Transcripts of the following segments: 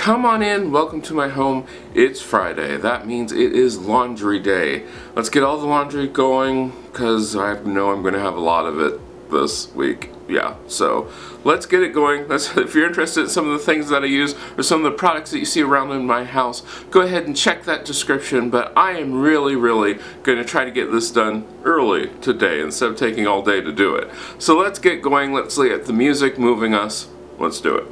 Come on in, welcome to my home. It's Friday. That means it is laundry day. Let's get all the laundry going because I know I'm going to have a lot of it this week. Yeah, so let's get it going. If you're interested in some of the things that I use or some of the products that you see around in my house, go ahead and check that description, but I am really going to try to get this done early today instead of taking all day to do it. So let's get going. Let's get the music moving us. Let's do it.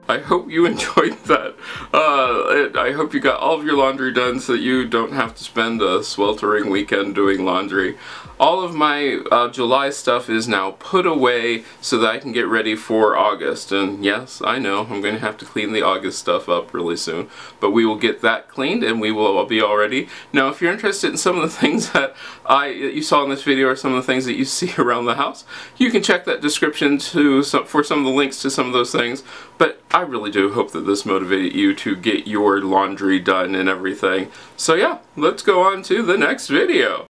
I hope you enjoyed that. I hope you got all of your laundry done so that you don't have to spend a sweltering weekend doing laundry. All of my July stuff is now put away so that I can get ready for August. And yes, I know I'm going to have to clean the August stuff up really soon. But we will get that cleaned and we will be all ready. Now, if you're interested in some of the things that you saw in this video or some of the things that you see around the house, you can check that description for some of the links to some of those things. But I really do hope that this motivated you to get your laundry done and everything. So yeah, let's go on to the next video.